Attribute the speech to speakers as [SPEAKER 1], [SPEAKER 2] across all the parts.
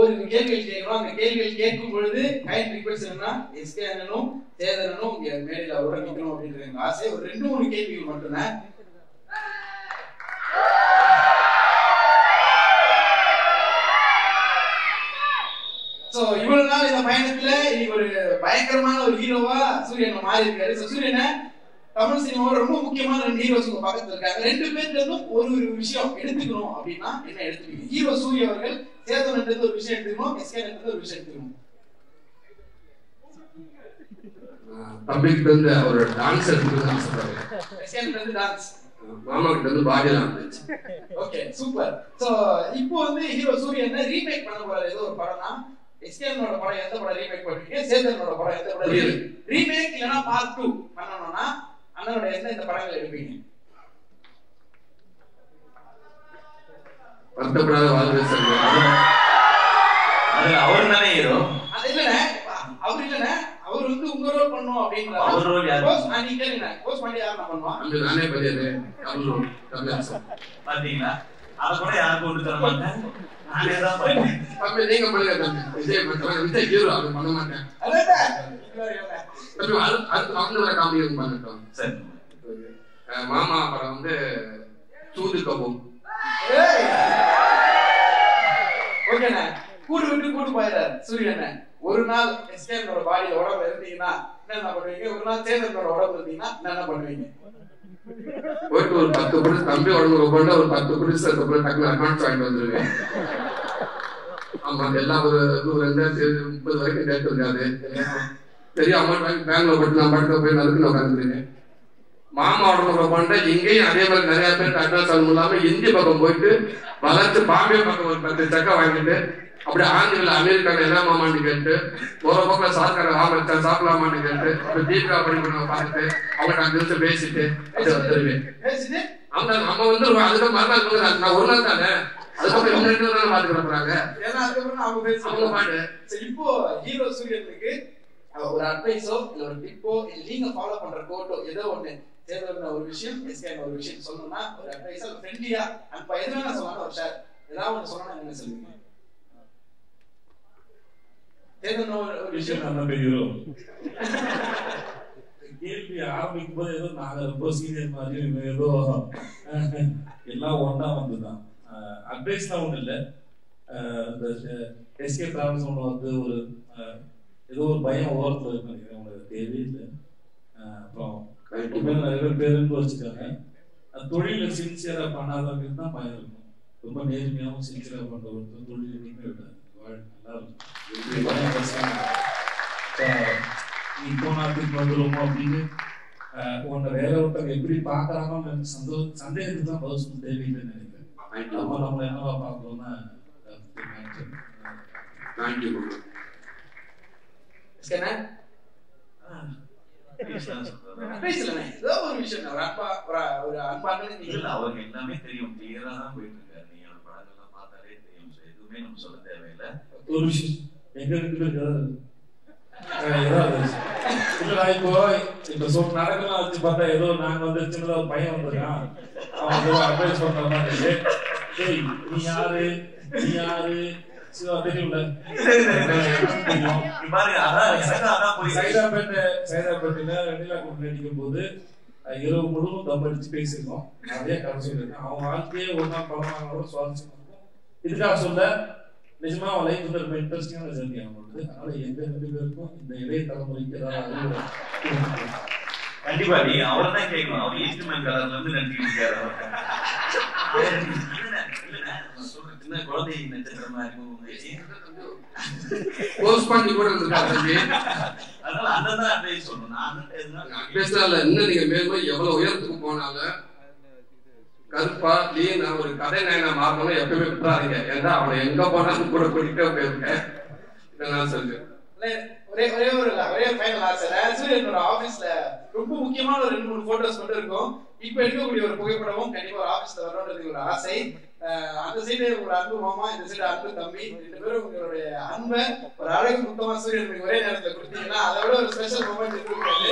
[SPEAKER 1] ஒரு கேள்விகள் கேட்கிறோம். அந்த கேள்விகள் கேட்கும் பொழுது கைண்ட் ரிக்வெஸ்ட் என்னன்னா எஸ்கே அண்ணனும் சேதனனும் இங்க மேடையில அவரோட நிக்கணும் அப்படின்ற எங்க ஆசை. ஒரு 2-3 கேள்விகள் மட்டும்தான். சோ இவ்வளவு நாள் இந்த பயணத்துல இன்னைக்கு ஒரு பயங்கரமான ஒரு ஹீரோவா சூரியன் மாறி இருக்காரு. சூரியனை தமிழ் சினிமாவோட ரொம்ப முக்கியமான 2 ஹீரோஸ் உங்க பக்கத்துல இருக்காங்க. 2 பேர்ல இருந்தும் ஒரு விஷயம் எடுத்துக்கணும் அப்படின்னா என்ன எடுத்துக்கணும்? ஹீரோ சூரிய அவர்கள் சேதனன் இருந்து ஒரு விஷயம் எடுத்துக்கணும், எஸ்கே இருந்து ஒரு விஷயம் எடுத்துக்கணும்.
[SPEAKER 2] தம்பிக்கு வந்து ஒரு டான்ஸ் எடுத்துக்கணும் ஆசைப்படுறேன்.
[SPEAKER 1] எஸ்கே இருந்து டான்ஸ்,
[SPEAKER 2] மாமா கிட்ட வந்து body language.
[SPEAKER 1] Okay super. So இப்போ வந்து ஹீரோ சூரியன் ரீமேக் பண்ண போற ஏதோ ஒரு படம்னா எஸ்கேனோட படம் எந்த படம் ரீமேக் பண்ணுவீங்க? சேதனோட படம் எந்த படம் ரீமேக் இல்லனா பார்ட் 2 பண்ணனும்னா அண்ணனோட எந்த படங்கள் எடுப்பீங்க?
[SPEAKER 2] வருத்தப்படாத வாழ்க்கை சொல்லுங்க.
[SPEAKER 3] அது அவர் தானே ஹீரோ.
[SPEAKER 1] அது இல்லனே, அவர் இல்லனே, அவர் வந்து உங்க ரோல் பண்ணனும் அப்படிங்கற. அவர் ரோல் யாரு? போஸ் அனி கேளுங்க. போஸ் பண்ணி யாரா பண்ணுவா?
[SPEAKER 2] அந்த நானே பண்ணியது. அவர் கமலாசன்.
[SPEAKER 3] பாத்தீங்களா? அத கூட யாருக்கு கொண்டு தர மாட்டேன். நானே தான் பண்ணேன்.
[SPEAKER 2] தம்பி நீங்க பண்ணுங்க தம்பி. விஜய் பண்றேன். விஜய் ஹீரோ அது பண்ண மாட்டேன்.
[SPEAKER 1] அடடா.
[SPEAKER 2] தம்பி அது அவங்களோட காமெடி பண்ணட்டும்.
[SPEAKER 3] சரி.
[SPEAKER 2] மாமா படம் வந்து சூது கபூர்.
[SPEAKER 1] ஏய். ஓகேண்ணே. கூடு விட்டு கூடு போயிறார் சூரியண்ணே. ஒரு நாள் எஸ்கேனோட பாடியில உடம்பு இருந்தீங்கன்னா என்ன பண்ணுவீங்க? ஒரு நாள் சேதனோட உடம்பு இருந்தீங்கன்னா என்ன பண்ணுவீங்க?
[SPEAKER 2] போயிட்டு ஒரு 10 குடி தம்பி உடம்பு போட்டு ஒரு 10 குடி சேர்த்து டக்குனு அட்வான்ஸ் வாங்கிட்டு வந்துருவேன். ஆமா எல்லாம் ஒரு 2030 வரைக்கும் டேட் இருக்காது. பெரிய அமௌண்ட் வாங்கி பேங்க்ல போட்டு நான் படுக்க போய் நறுக்குன்னு உட்காந்துருக்கேன். மாமா உடம்பு போண்டா இங்கேயும் அதே மாதிரி நிறைய பேருக்கு அட்வான்ஸ் ஆகும் இல்லாம இந்தி பக்கம் போயிட்டு வளர்த்து பாம்பே பக்கம் ஒரு 10 சக்கை வாங்கிட்டு அப்படியே ஆந்திரில அமெரிக்கால என்ன மாமான்னு கேட்டு ஒரு பக்கம் சார்கார வாமச்சா சாப்பிடலாமான்னு கேட்டு அப்புறம் தீபிகா படிக்கணும் பார்த்துட்டு அவங்க 2 நிமிஷம் பேசிட்டு அப்படியே வந்துருவேன். அவங்க நம்ம வந்துருவோம். அதுக்கு மறுநாள் நான் ஒரு நாள் தானே, அதுக்கப்புறம் இவங்க 2 நாள் பாத்துக்கிற போறாங்க.
[SPEAKER 1] ஏன்னா அதுக்கப்புறம் அவங்க பேசுவாங்க பாட்டு. இப்போ ஹீரோ சூரியனுக்கு ஒரு அட்வைஸோ இல்ல ஒரு டிப்போ இல்ல நீங்க ஃபாலோ பண்ற கோட்டோ ஏதோ ஒண்ணு சேதன ஒரு விஷயம் எஸ்கே ஒரு விஷயம் சொல்லணும்னா ஒரு அட்வைஸா ஃப்ரெண்ட்லியா அன்பா எது வேணா சொல்லலாம். ஒரு ஷேர் ஏதாவது ஒன்று சொல்லணும் என்ன சொல்லுவீங்க? சேதன ஒரு விஷயம்
[SPEAKER 4] நம்ம பெரியோ கேள்வி ஆரம்பிக்கும் போது ஏதோ நாங்க ரொம்ப சீனியர் மாதிரி ஏதோ எல்லாம் ஒன்னா வந்துதான். அட்வைஸ் தான் ஒண்ணு இல்லை. இந்த எஸ்கே டிராவல்ஸ் ஒன்று வந்து ஒரு ஏதோ ஒரு பயம் ஓரத்தில் இருக்கு நினைக்கிறேன். உங்களுக்கு தேவையில்லை. அப்புறம் நிறைய பேருந்து வச்சுக்காங்க. தொழில சின்சியரா பண்ணாதவங்களுக்கு தான் பயம் இருக்கும். ரொம்ப நேர்மையாகவும் சின்சியரா பண்ற ஒருத்தர் தொழில் எதுவுமே விடாது. நல்லா இருக்கும். இப்போ நாட்டுக்கு வந்துடுவோமோ அப்படின்னு உன்னை வேற ஒருத்தவங்க எப்படி பாக்குறாங்கன்னு சந்தேகத்துக்கு தான் பதில் சொல்ல தேவையில்லைன்னு நினைக்கிறேன். நம்ம என்னவா பார்க்கணும்னா
[SPEAKER 3] அவருக்கு எல்லாமே தெரியும். கிளியரா தான் போயிட்டு இருக்காரு. நீங்க படங்கள்லாம் பார்த்தாலே தெரியும். எதுவுமே நம்ம சொல்ல தேவையில்லை.
[SPEAKER 4] ஒரு விஷயம் எங்க இருக்கு இப்ப சொல் நடக்கலாம் வச்சு பார்த்தா ஏதோ நாங்க வந்து சின்னதா ஒரு பையன் வந்திருக்கான். அவன் அட்வைஸ் பண்ற மாதிரி நீ யாரு நீ யாரு தெரியும்ல. சைதாப்பேட்டையில வெண்ணிலா கூட்டு நடிக்கும் போது இரவு முழுவதும் தம் அடிச்சு பேசியிருக்கோம். நிறைய கதை சொல்லியிருக்கேன். அவன் வாழ்க்கையே ஒரு நாள் படம் வாங்கினாலும் சுவாரஸ்யம் இருக்கும். இதுக்காக சொல்ல நிஜமா அவன் லைஃப் வந்து ரொம்ப இன்ட்ரெஸ்டிங்கான ஜர்னி அவங்களுக்கு. அதனால எந்த 2 பேருக்கும் இந்த இளைய தலைமுறைக்கு ஏதாவது
[SPEAKER 3] கண்டிப்பா நீ அவரை தான் கேட்கணும். அவர் ஈஸ்ட்மேன் கலர்ல இருந்து நடிச்சிருக்காரு. சின்ன குழந்தை நட்சத்திரமா இருக்கும். அதனால அண்ணன் தான் அட்வைஸ் சொல்லணும்.
[SPEAKER 2] இன்னும் நீங்க மேலும் எவ்வளவு உயரத்துக்கு போனாலும் கருப்பா லீனா ஒரு கதை நாயனா மாறணும் எப்பவுமே விட்டுறாதீங்க. ஏன்னா அவனை எங்க போனாலும் கூட கூட்டிட்டே போயிருக்கேன். இதெல்லாம் சொல்லுங்க.
[SPEAKER 1] ஒரே ஃபைனல் ஆசை. சூரியனோட ஆபீஸ்ல ரொம்ப முக்கியமான ஒரு 2-3 போட்டோஸ் மட்டும் இருக்கும். இப்ப எடுக்கக்கூடிய ஒரு புகைப்படமும் கண்டிப்பா ஒரு ஆபீஸ்ல வரணும்ன்றது ஒரு ஆசை. அந்த சைடு ஒரு அன்பு மாமா, இந்த சைடு அன்பு தம்பி, 2 பேரும் உங்களுடைய அன்பை ஒரு அழகு முத்தமா சூரியனுக்கு ஒரே நேரத்துல கொடுத்தீங்கன்னா அதை விட ஒரு ஸ்பெஷல் மூமெண்ட் இருக்காது.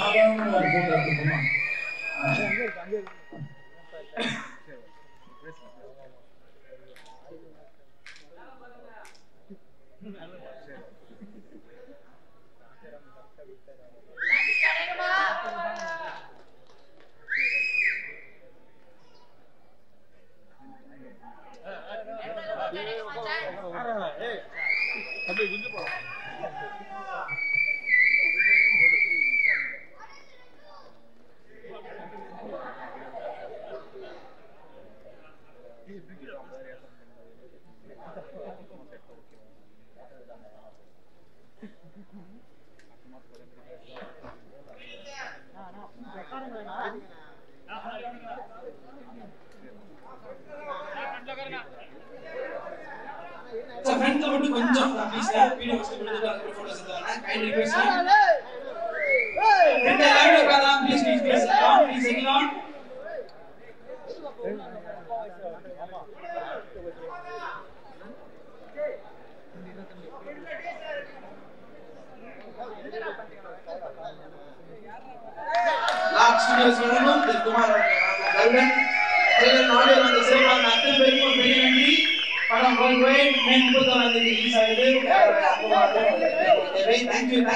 [SPEAKER 4] சாதாரண ஒரு photo எடுத்துக்கோமா?
[SPEAKER 1] Thank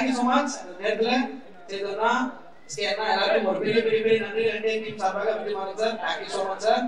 [SPEAKER 1] you so much. எல்லாருக்கும் ஒரு பெரிய நன்றி. 2 டீம் சார்பாக Vijay Maran sir, thank you so much sir.